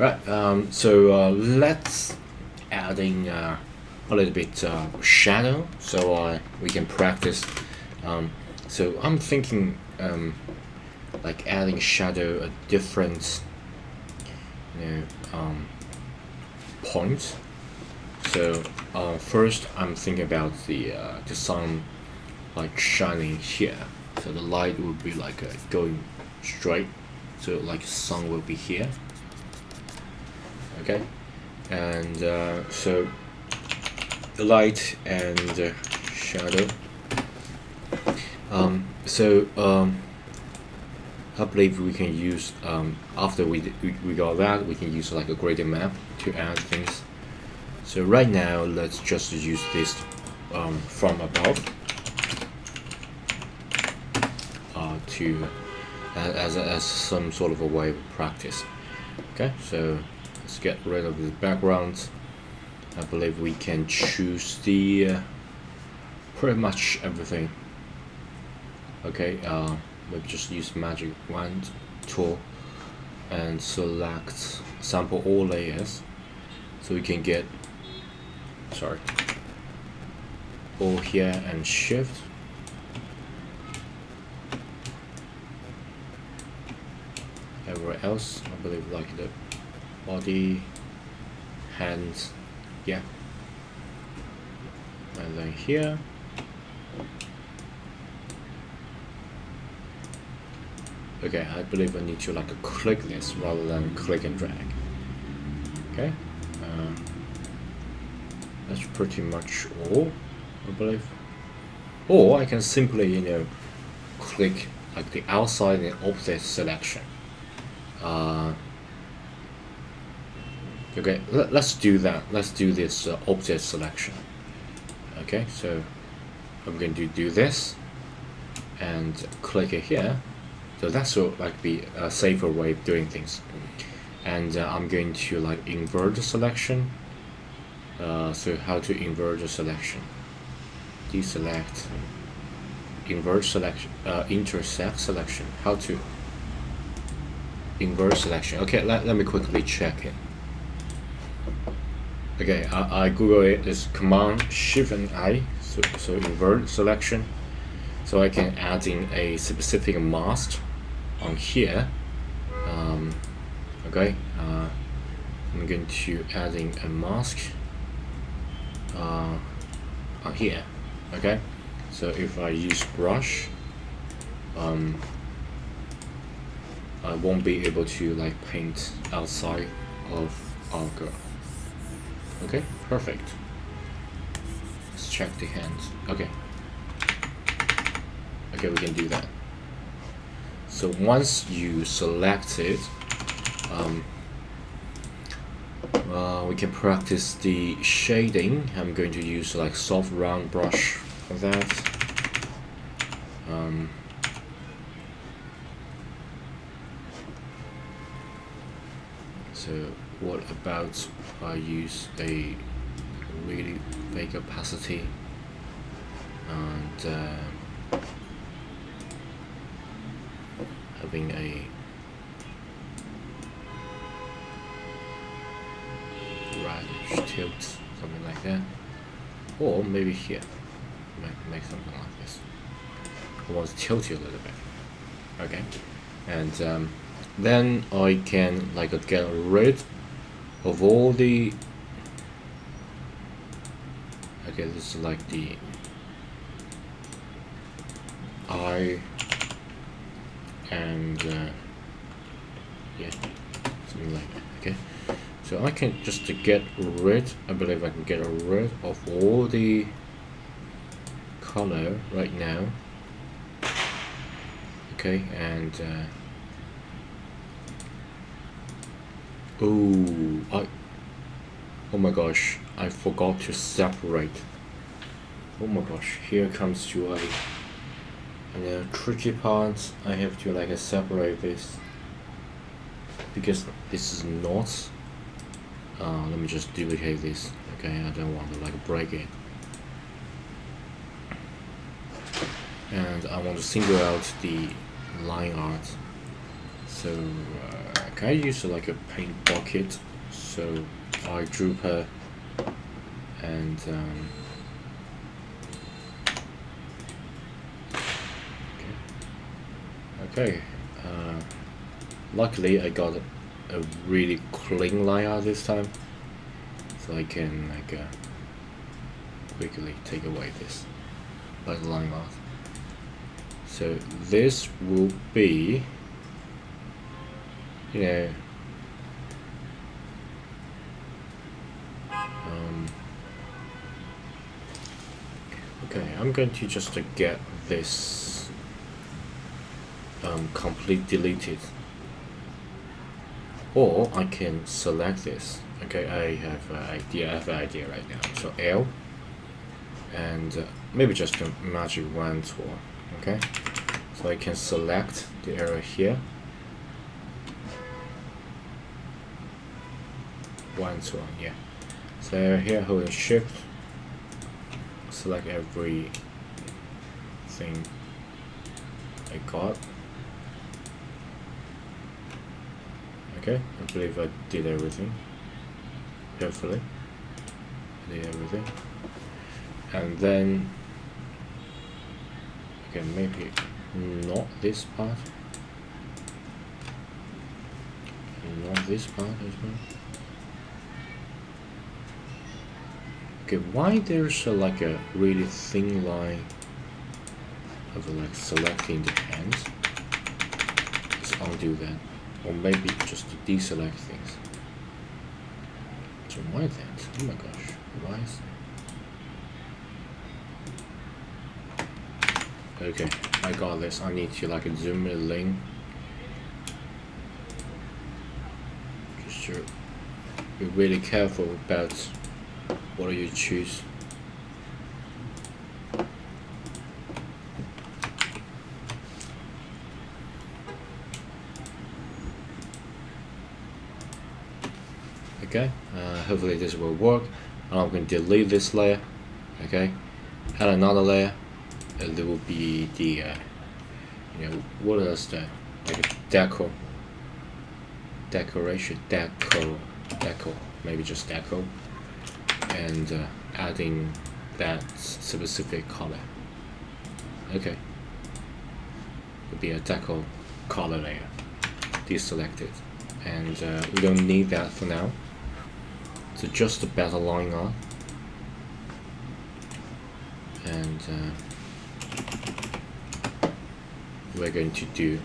Right. So let's adding a little bit shadow, so we can practice. So I'm thinking like adding shadow at different, points. So first, I'm thinking about the sun like shining here. So the light will be like going straight. So like sun will be here. Okay, and so the light and shadow. I believe we can use after we got that, we can use like a gradient map to add things. So right now, let's just use this from above to as some sort of a way of practice. Okay, so let's get rid of the background. I believe we can choose the pretty much everything. Okay, maybe just use magic wand tool and select sample all layers, so we can get all here and shift. Everywhere else, I believe, like the body, hands, yeah, and then here. Okay, I believe I need to like click this rather than click and drag. Okay, that's pretty much all, I believe. Or I can simply, click like the outside and offset selection. Okay, let's do that. Let's do this object selection. Okay, so I'm going to do this and click it here. So that's sort of like be a safer way of doing things. And I'm going to like invert the selection. So how to invert the selection? Deselect, invert selection, intersect selection. How to invert selection? Okay, let me quickly check it. Okay, I Google it. It's Command Shift and I. So invert selection. So I can add in a specific mask on here. Okay, I'm going to add in a mask on here. Okay, so if I use brush, I won't be able to like paint outside of our girl. Okay, perfect. Let's check the hands. Okay, we can do that. So once you select it, we can practice the shading. I'm going to use like soft round brush for that. So what about I use a really big opacity and having a radish tilt, something like that, or maybe here, make something like this. I want to tilt it a little bit. Okay, and then I can like get rid of all the. Okay, this is like the eye and yeah, something like that. Okay, so I can just get rid. I believe I can get rid of all the color right now. Okay, and oh my gosh, I forgot to separate. Oh my gosh, here comes to a tricky part. I have to like separate this because this is not. Let me just duplicate this. Okay, I don't want to like break it, and I want to single out the line art. So Okay, I use like a paint bucket, so I drew her, and okay. Luckily, I got a really clean line art this time, so I can like quickly take away this black line art. So this will be, you know, okay, I'm going to just get this complete deleted, or I can select this. Okay, I have an idea right now. So L, and maybe just a magic wand tool. Okay, so I can select the area here. Wand tool, yeah. So here, holding Shift, select everything I got. Okay, I believe I did everything. Hopefully, I did everything. And then, okay, maybe not this part. Not this part as well. Okay, why there's like a really thin line of like selecting the hands? Let's undo that. Or maybe just to deselect things. So why that? Oh my gosh, why is that? Okay, I got this. I need to like zoom it in. Just to be really careful about what you choose. Okay, hopefully this will work. I'm going to delete this layer. Okay, add another layer. There will be the you know, what else that, like a decoration, maybe just deco, and adding that specific color. Okay, will be a deco color layer. Deselect it, and we don't need that for now. So just a better line on, and we're going to do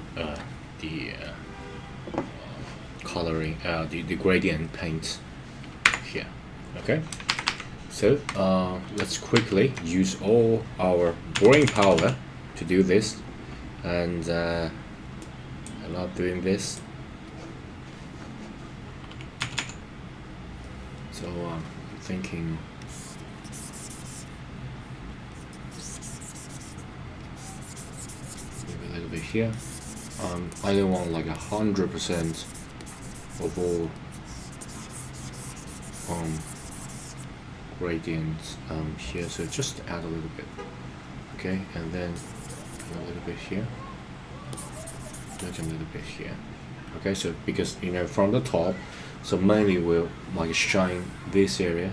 the coloring, the gradient paint here. Okay, so let's quickly use all our brain power to do this, and I love doing this. So I'm thinking maybe a little bit here. I don't want like 100% of all gradients here, so just add a little bit. Okay, and then a little bit here, just a little bit here. Okay, so because you know from the top, so mainly we'll like shine this area,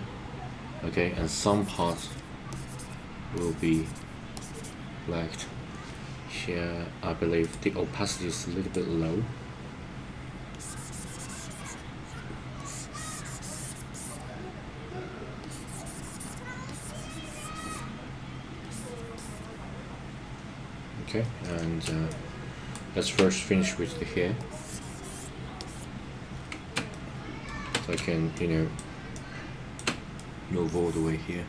okay, and some parts will be blacked. Here I believe the opacity is a little bit low. Okay, and let's first finish with the hair. So I can, you know, move all the way here.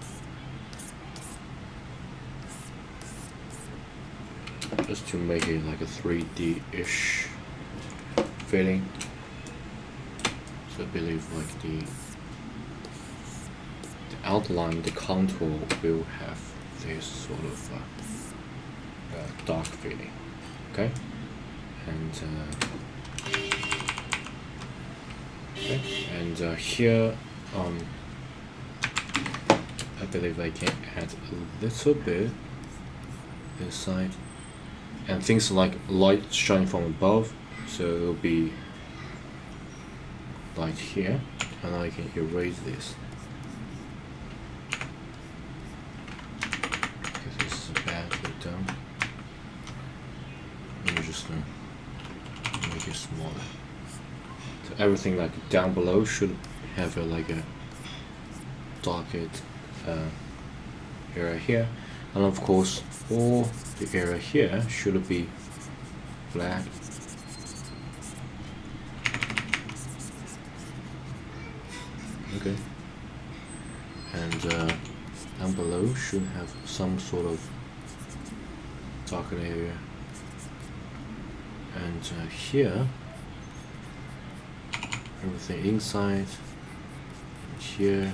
Just to make it like a 3D-ish feeling. So I believe like the outline, the contour will have this sort of dark feeling. Okay, and here I believe I can add a little bit this side, and things like light shining from above, so it'll be light here, and I can erase this. Because this is a bad bit down. Let me just make it smaller. So everything like down below should have like a darker area here, and of course all the area here should be black. Okay, and down below should have some sort of darker area, and here everything inside, and here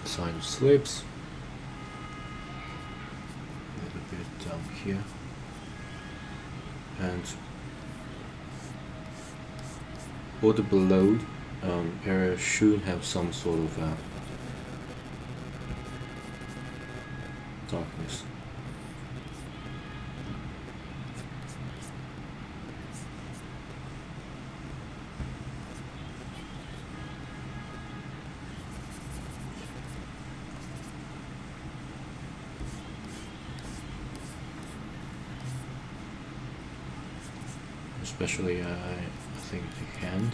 side of slips, a little bit down here, and all the below area should have some sort of darkness. Especially I think the hand.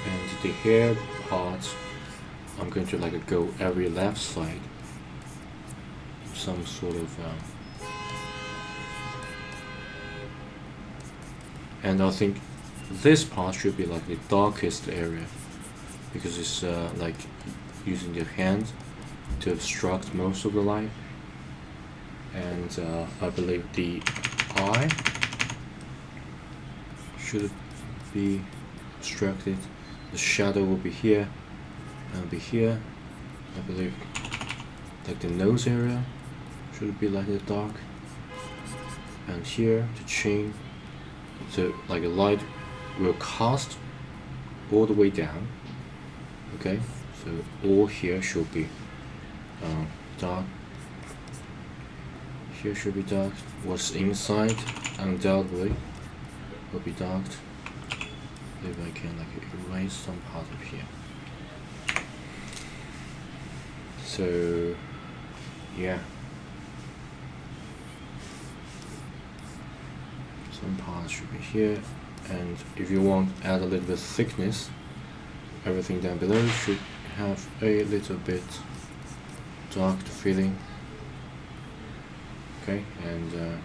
And the hair part, I'm going to like go every left side. Some sort of and I think this part should be like the darkest area, because it's like using the hand to obstruct most of the light. And I believe the eye should be obstructed. The shadow will be here and be here. I believe like the nose area should be like the dark, and here the chin, so like the light will cast all the way down. Okay, so all here should be dark. Here should be dark. What's inside undoubtedly will be dark. Maybe I can like erase some part of here. So yeah, some parts should be here, and if you want to add a little bit of thickness, everything down below should have a little bit dark feeling. Okay, and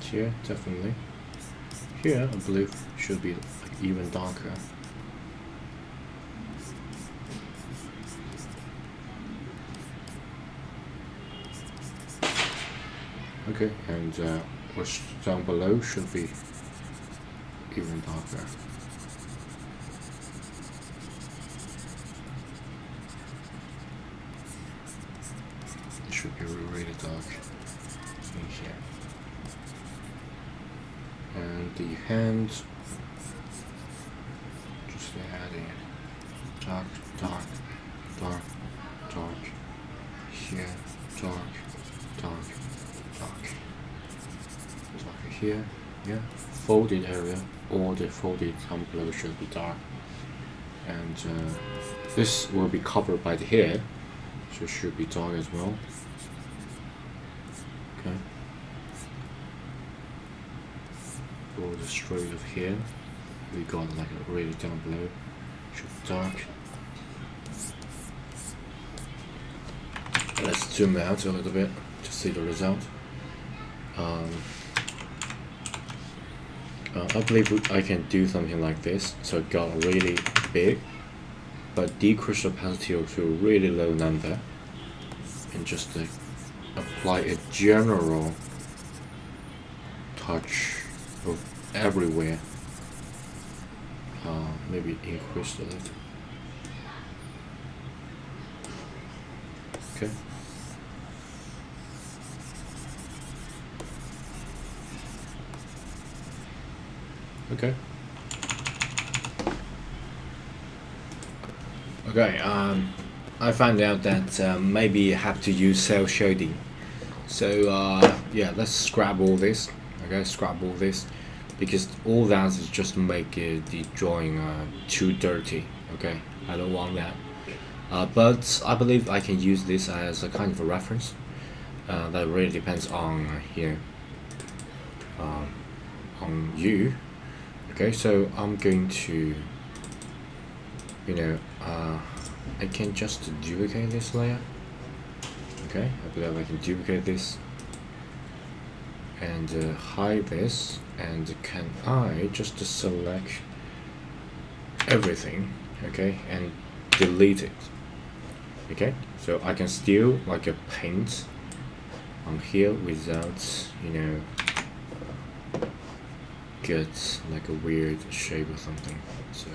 here definitely. Here I believe should be like even darker. Okay, and what's down below should be even darker. It should be really dark in here. And the hands, just adding dark, dark, dark, dark, here, dark, dark, dark, dark here, yeah. Folded area, all the folded down below should be dark, and this will be covered by the hair, so it should be dark as well. Okay. All the straight of here, we got like a really down below, should be dark. Let's zoom out a little bit to see the result. I believe I can do something like this, so it got really big, but decrease the opacity to a really low number, and just like apply a general touch of everywhere. Maybe increase a little. Okay. Okay. Okay, I found out that maybe you have to use cel shading. So yeah, let's scrap all this. Okay, scrap all this because all that is just to make the drawing too dirty. Okay, I don't want that. But I believe I can use this as a kind of a reference. That really depends on here, on you. Okay, so I'm going to, I can just duplicate this layer. Okay, I believe I can duplicate this and hide this, and can I just select everything, okay, and delete it. Okay, so I can still like a paint on here without get like a weird shape or something. So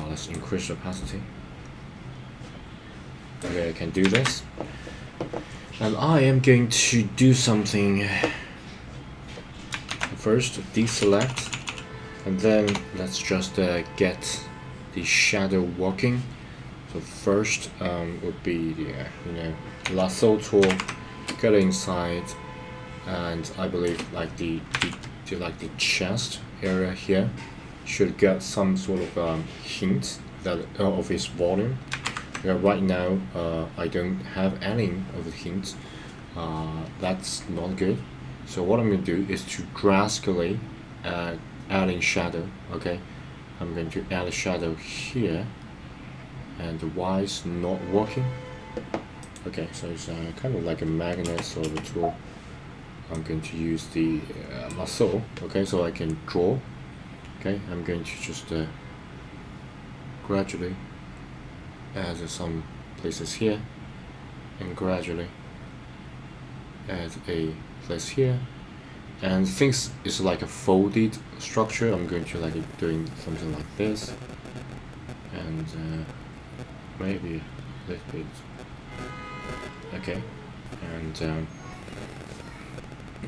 let's increase the opacity. Okay, I can do this, and I am going to do something. First deselect, and then let's just get the shadow working. So first would be the lasso tool, get inside, and I believe like the chest area here should get some sort of hint that of its volume. Right now I don't have any of the hints. That's not good. So what I'm going to do is to drastically add in shadow. Okay, I'm going to add a shadow here, and why it's not working? Okay, so it's kind of like a magnet sort of tool. I'm going to use the lasso. Okay, so I can draw. Okay, I'm going to just gradually add some places here, and gradually add a place here, and since it's like a folded structure, I'm going to like doing something like this, and maybe a little bit. Okay, and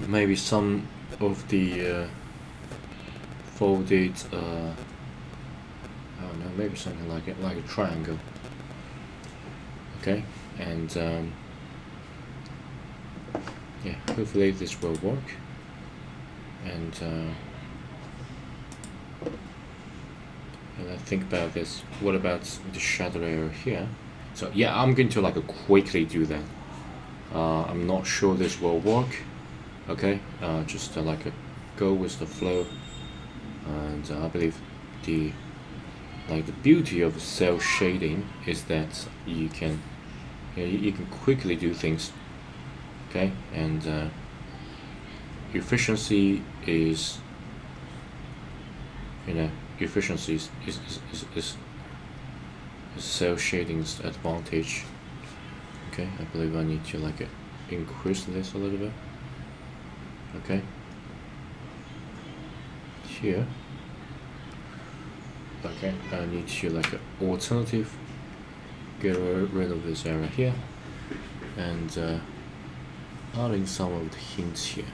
maybe some of the folded I don't know, maybe something like it, like a triangle. Okay, and yeah, hopefully this will work. And I think about this. What about the shadow area here? So yeah, I'm going to like quickly do that. I'm not sure this will work. Okay, just like go with the flow, and I believe the beauty of cel shading is that you can quickly do things. Okay, and efficiency is cel shading's advantage. Okay, I believe I need to like increase this a little bit. Okay, here. Okay, I need to like alternative, get rid of this area here, and adding some of the hints here.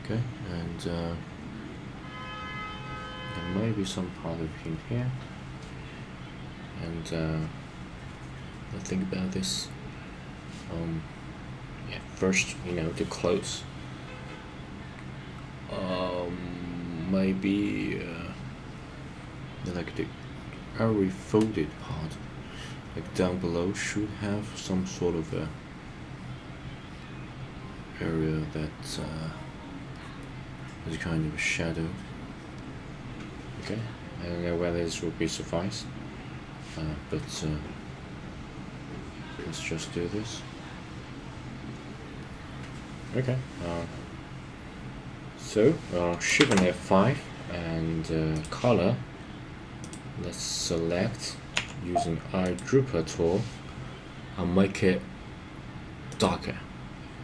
Okay, and maybe some part of hint here, and I think about this. Yeah, first the clothes. Maybe like the area folded part, like down below, should have some sort of a area that is kind of shadowed. Okay, I don't know whether this will be suffice, but let's just do this. Okay, so Shift and F5 and color. Let's select using eyedropper tool and make it darker.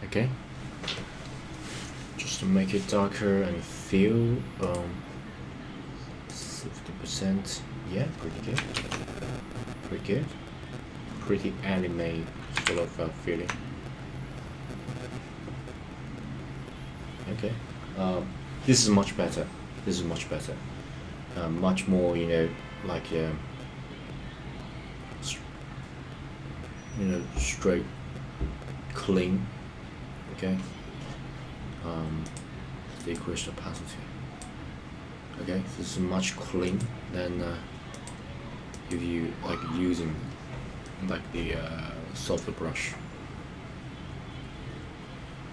Okay, just to make it darker and feel 50%. Yeah, pretty good. Pretty good. Pretty anime sort of feeling. Okay, this is much better. This is much better. Much more, like straight, clean. Okay. Decrease opacity. Okay, this is much clean than if you like using like the softer brush.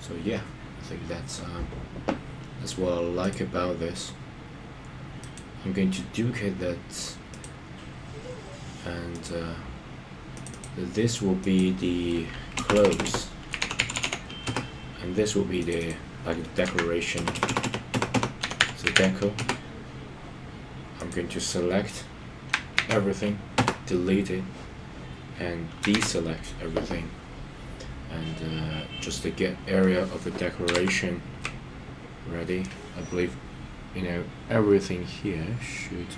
So yeah, I think that's what I like about this. I'm going to duplicate that, and this will be the clothes, and this will be the like decoration. So deco. I'm going to select everything, delete it, and deselect everything, and just to get area of the decoration ready. I believe everything here should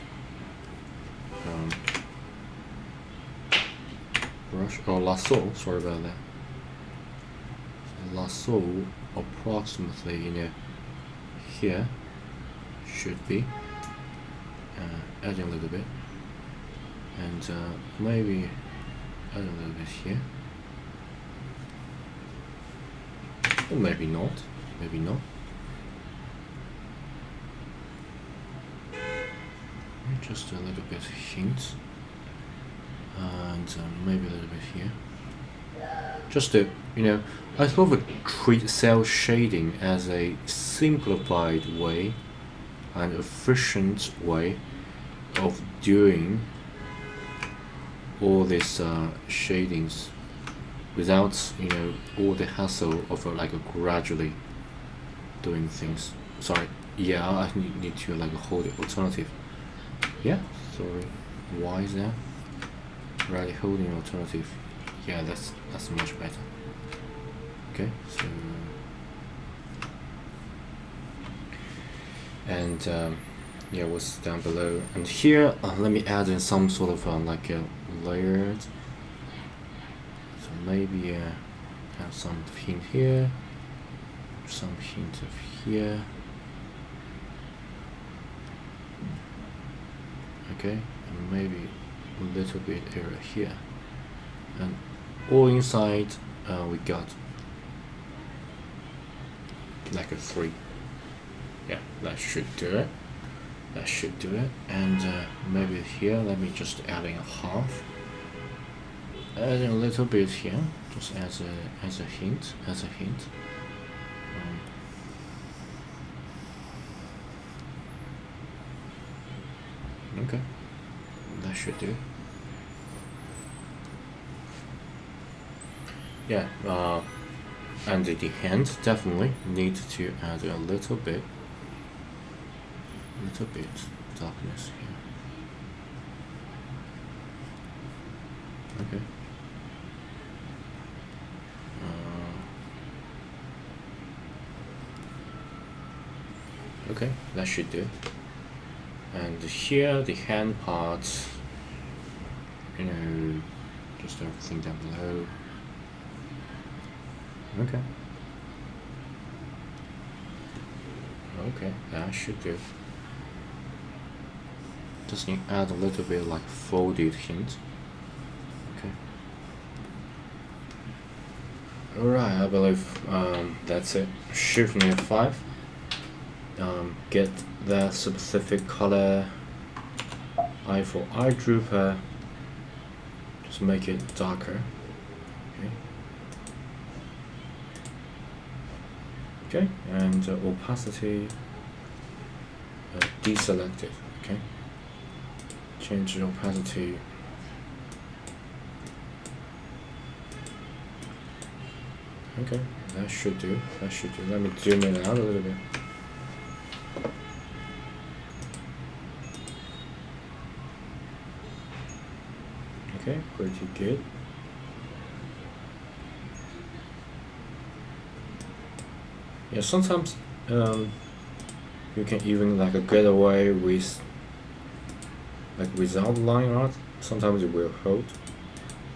brush or lasso. Sorry about that. So lasso approximately here should be adding a little bit, and maybe add a little bit here, or maybe not. Just a little bit hint, and maybe a little bit here. Just to I sort of treat cel shading as a simplified way and efficient way of doing all these shadings without all the hassle of like gradually doing things. Sorry, yeah, I need to like hold it alternative. Yeah, sorry, why is that? Right, holding alternative. Yeah, that's much better. Okay, so and yeah, what's down below, and here let me add in some sort of like a layered. So maybe have some hint here, some hint of here. Okay, and maybe a little bit area here, and all inside we got like a 3. Yeah, that should do it. And maybe here, let me just adding a half, adding a little bit here, just as a hint. Okay, that should do. Yeah, and the hand definitely need to add a little bit darkness here. Okay. Okay, that should do. And here the hand part, just everything down below. Okay, that should do. Just need to add a little bit like folded hint. Okay. Alright, I believe that's it. Shift F5. Get the specific color. I for eyedropper. Just make it darker. Okay, and opacity deselected. Okay, change the opacity. Okay, that should do. Let me zoom it out a little bit. Okay, pretty good. Yeah, sometimes you can even like get away with like without line art. Sometimes it will hold,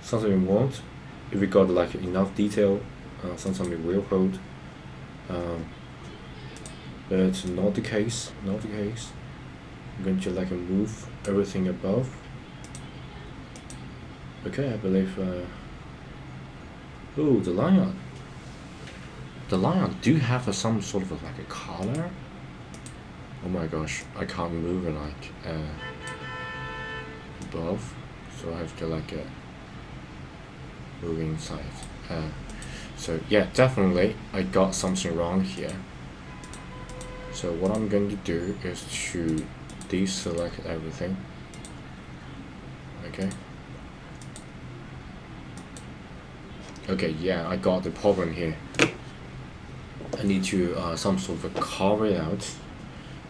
sometimes it won't. If we got like enough detail, sometimes it will hold. But not the case. I'm going to like move everything above. Okay, I believe Oh, the lion. The lion do have some sort of like a collar. Oh my gosh, I can't move it like above, so I have to like move inside. So yeah, definitely I got something wrong here. So what I'm going to do is to deselect everything. Okay. Okay, yeah, I got the problem here. I need to some sort of carve it out.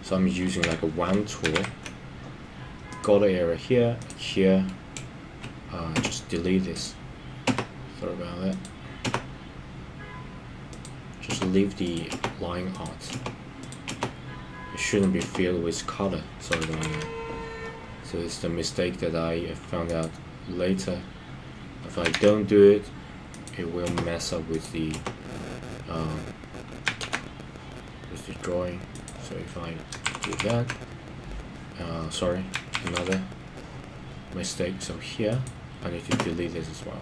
So I'm using like a wand tool. Got the area here, here. Just delete this. Sorry about that. Just leave the line out. It shouldn't be filled with color. Sorry about that. So it's the mistake that I found out later. If I don't do it, it will mess up with the drawing. So if I do that, sorry, another mistake. So here I need to delete this as well.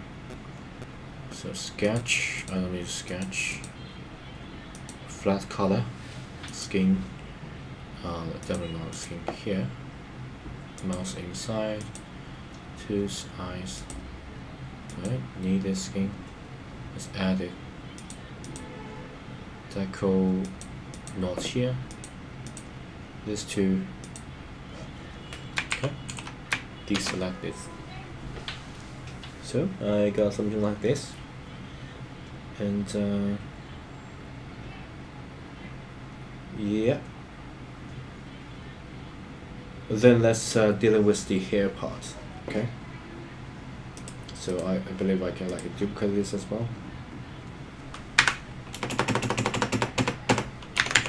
So sketch, I don't need to sketch. Flat color, skin, definitely not skin here. Mouse inside, tooth, eyes. Right, need this skin. Let's add it. Deco not here. These two. Okay. Deselect this. So I got something like this. And yeah. Then let's deal with the hair part. Okay. So I believe I can like duplicate this as well.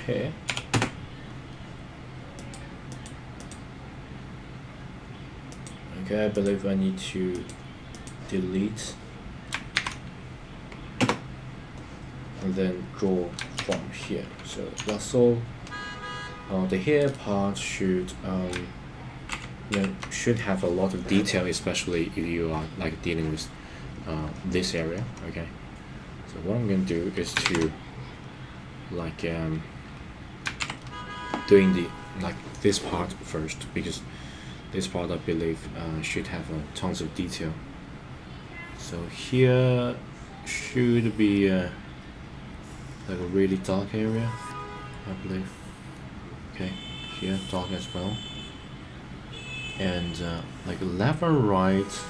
Here. Okay, I believe I need to delete and then draw from here. So that's all. The hair part should should have a lot of detail, especially if you are like dealing with this area. Okay, so what I'm going to do is to like doing the like this part first, because this part I believe should have tons of detail. So here should be like a really dark area, I believe. Okay, here dark as well. And like left and right,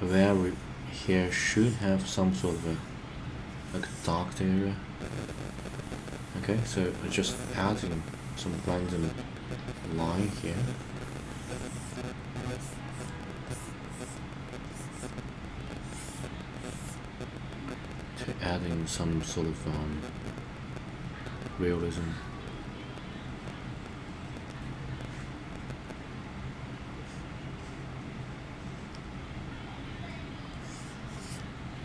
there here should have some sort of a like dark area. Okay, so just adding some random line here. To adding some sort of realism.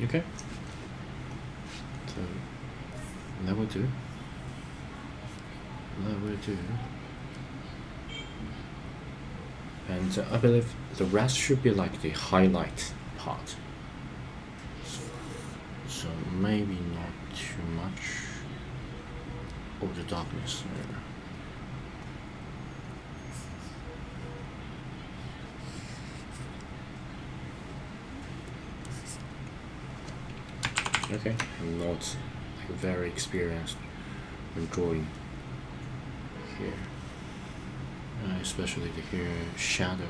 Okay, so that will do. That will do. And I believe the rest should be like the highlight part. So maybe not too much of the darkness there. Okay, I'm not like very experienced in drawing here, especially the hair shadow.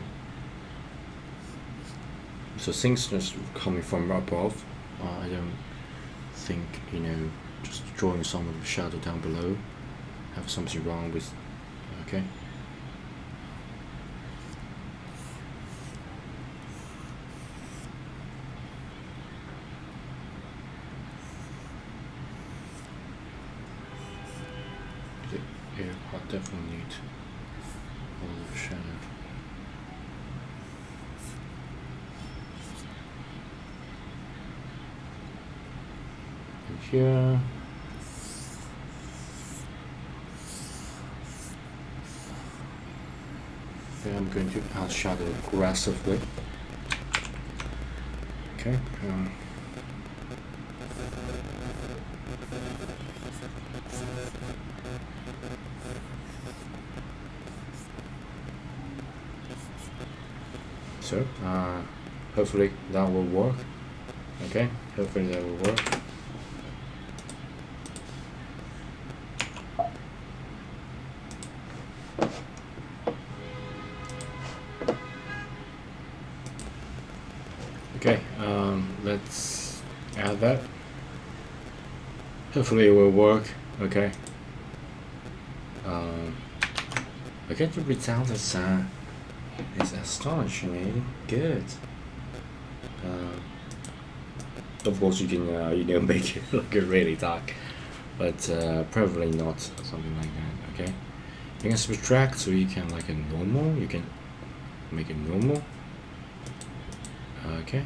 So things just coming from above, I don't think, just drawing some of the shadow down below have something wrong with. Okay. Yeah, I definitely need a little shadow. And here. Okay, I'm going to add shadow aggressively. Okay. So, hopefully that will work. Okay, hopefully that will work. Okay, let's add that. Hopefully it will work. Okay. Okay, the result is astonishingly good. Of course, you can make it look really dark, but probably not something like that. Okay, you can subtract, so you can like a normal. You can make it normal. Okay.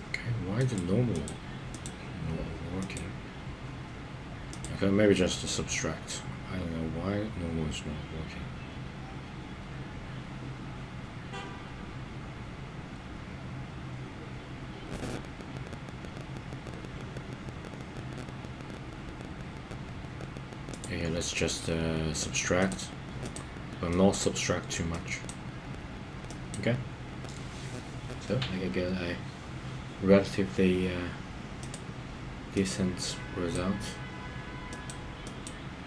Okay, why the normal not working? Okay, maybe just to subtract. I don't know why normal is not working. Okay, let's just subtract, but not subtract too much. Okay, so I can get a relatively decent result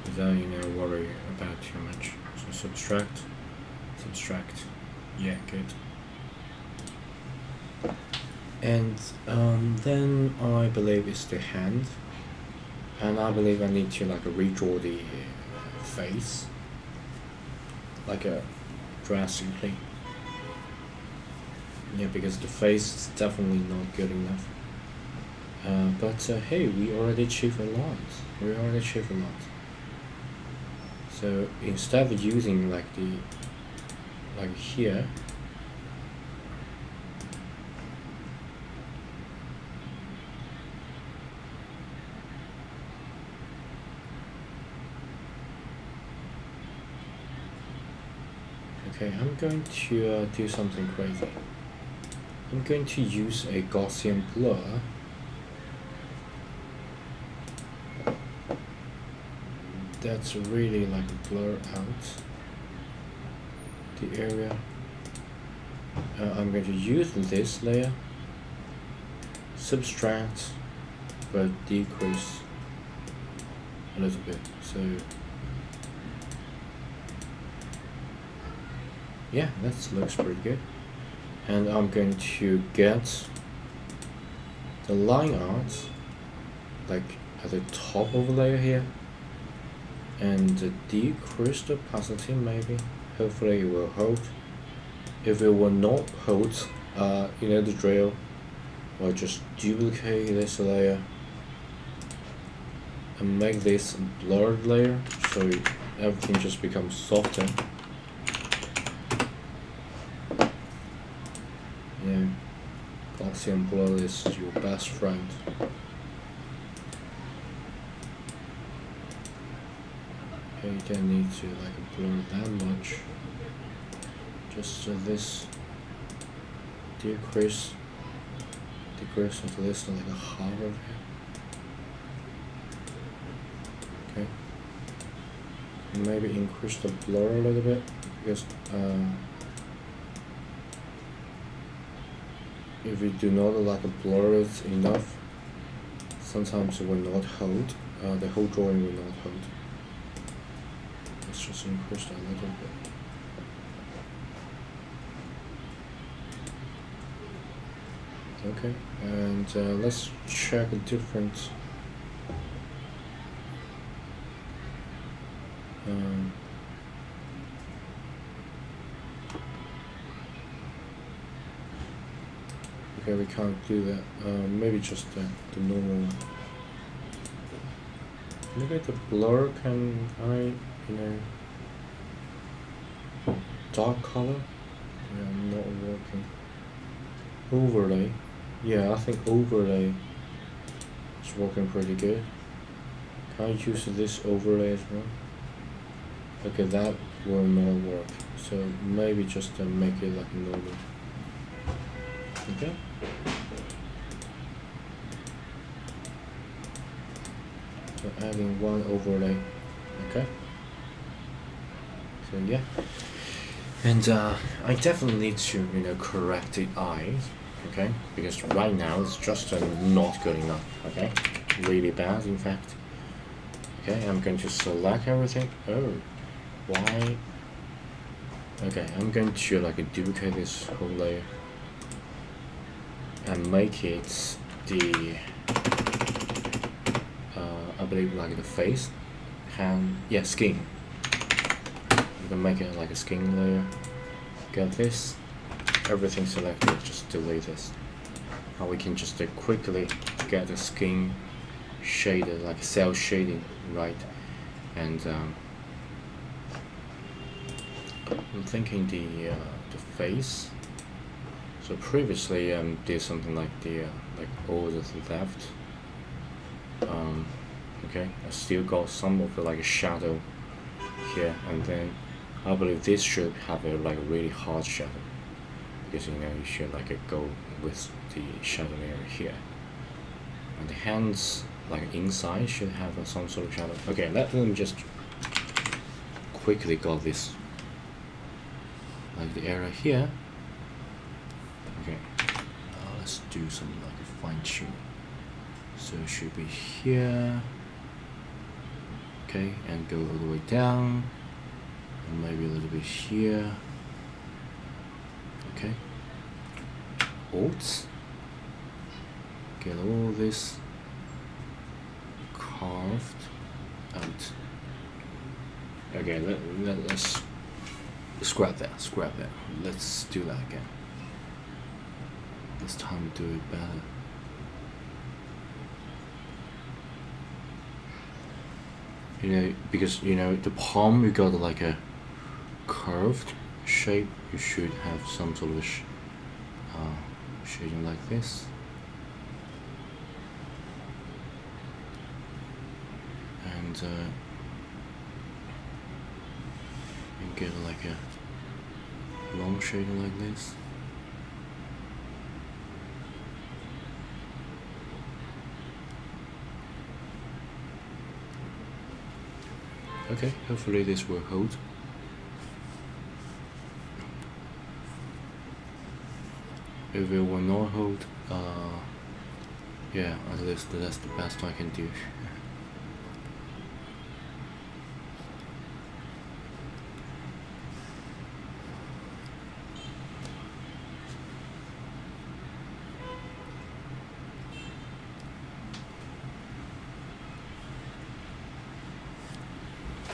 without worry about too much. So subtract, yeah, good. And then I believe it's the hand, and I believe I need to like redraw the face, like drastically. Yeah, because the face is definitely not good enough. But hey, we already achieved a lot. So instead of using like here, okay, I'm going to do something crazy. I'm going to use a Gaussian blur. That's really like blur out the area. I'm going to use this layer, subtract, but decrease a little bit. So yeah, that looks pretty good. And I'm going to get the line art like at the top of the layer here, and decrease the opacity maybe. Hopefully it will hold. If it will not hold, you know the drill. I'll just duplicate this layer and make this a blurred layer, so everything just becomes softer. Yeah, Gaussian blur is your best friend. Okay, you don't need to like blur that much. Just so this decrease into this like a half of it. Okay. Maybe increase the blur a little bit, because if we do not like blur it enough, sometimes it will not hold. The whole drawing will not hold. Let's just increase that a little bit. Okay, and let's check a different okay, we can't do that. Maybe just the normal one. Look at the blur. Can I, dark color? Yeah, not working. Overlay. Yeah, I think overlay is working pretty good. Can I use this overlay as well? Okay, that will not work. So maybe just make it like normal. Okay. So adding one overlay. Okay. So yeah. And I definitely need to, correct the eyes, okay? Because right now it's just not good enough, okay? Really bad, in fact. Okay, I'm going to select everything. Oh, why? Okay, I'm going to duplicate this whole layer and make it the, I believe the face, hand, yeah, skin. I'm gonna make it like a skin layer. Get this, everything selected, just delete this. Now we can just quickly get the skin shaded, like cel shading, right? And I'm thinking the face. So previously did something like the like all the left. Okay, I still got some of the shadow here, and then I believe this should have a really hard shadow, because you should go with the shadow area here, and the hands inside should have some sort of shadow. Okay, let me just quickly got this the area here. Okay, let's do some fine tuning. So it should be here. Okay, and go all the way down, and maybe a little bit here. Okay, Alt, get all this carved out. Okay, let's scrap that. Let's do that again. This time do it better. Because the palm, you got a curved shape, you should have some sort of shading like this. And you get a long shading like this. Okay, hopefully this will hold. If it will not hold, yeah, at least that's the best I can do.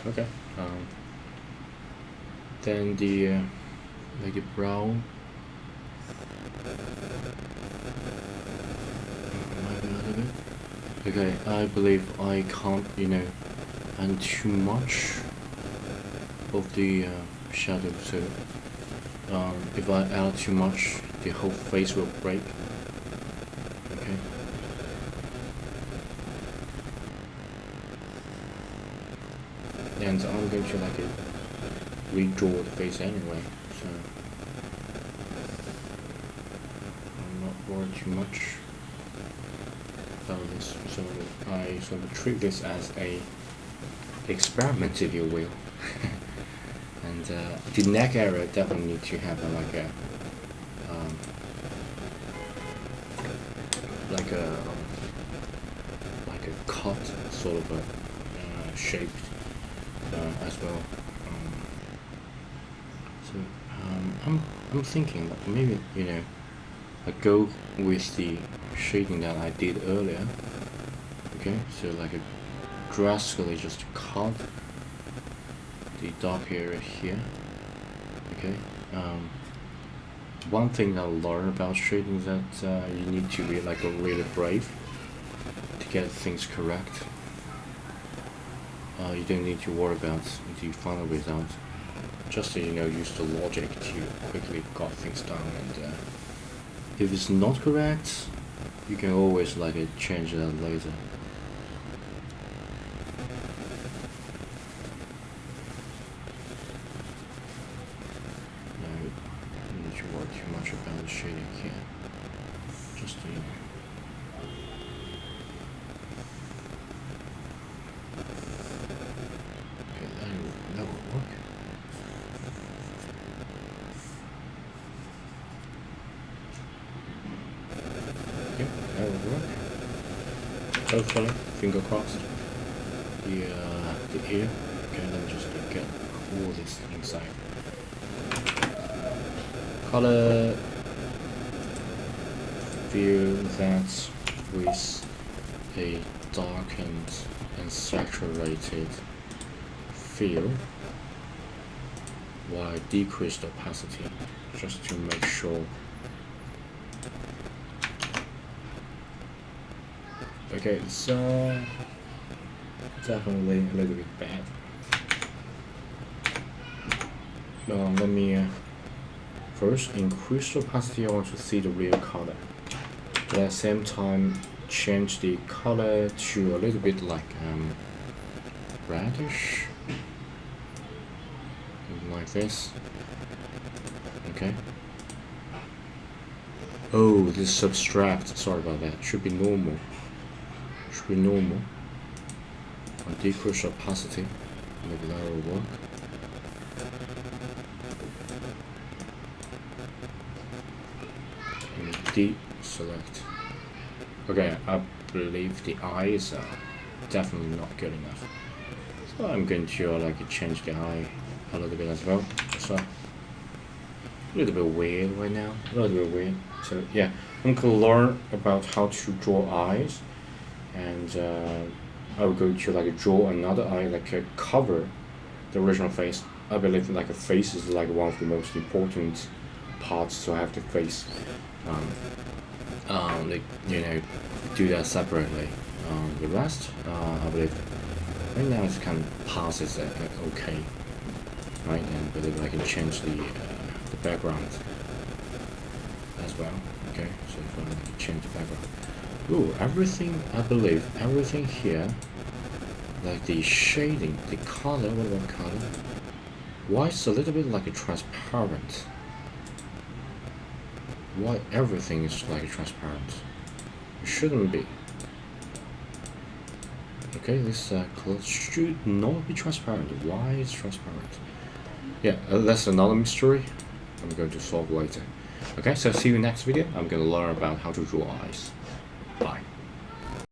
Okay, then the brow. Okay, I believe I can't, add too much of the shadow, so if I add too much, the whole face will break. Okay. And I'm going to redraw the face anyway, so I'm not worried too much about this. So I sort of treat this as a experiment, if you will. And the neck area definitely need to have a cut sort of a shape as well. So I'm thinking that maybe I go with the shading that I did earlier. Okay, so drastically just cut the dark area here. Okay. One thing I learned about shading is that you need to be really brave to get things correct. You don't need to worry about the final result. Just use the logic to quickly got things done. And if it's not correct, you can always change that later. Too much about the shading here. Just Hopefully, finger crossed. The here. Okay, let me just get all this inside. Color, fill that with a darkened and saturated fill while decrease the opacity, just to make sure. Okay, it's definitely a little bit bad. Let me first increase the opacity. I want to see the real color. But at the same time, change the color to a little bit like reddish, like this. Okay. Oh, this subtract. Sorry about that. Should be normal. Should be normal. I'll decrease opacity. Maybe that will work. And deselect. Okay, I believe the eyes are definitely not good enough. So I'm going to like change the eye a little bit as well. So a little bit weird right now. A little bit weird. So yeah, I'm gonna learn about how to draw eyes, and I'm going to like draw another eye, like cover the original face. I believe like a face is like one of the most important parts, so I have to face. Like, you know, do that separately. The rest, I believe right now it's kind of passes okay, right? And I believe I can change the background as well. Okay, so if I like change the background. Ooh, everything, I believe everything here, like the shading, the color. What about color? Why it's a little bit like a transparent? Why everything is like transparent? It shouldn't be. Okay, this cloth should not be transparent. Why is transparent? Yeah, that's another mystery I'm going to solve later. Okay, so see you next video. I'm going to learn about how to draw eyes. Bye.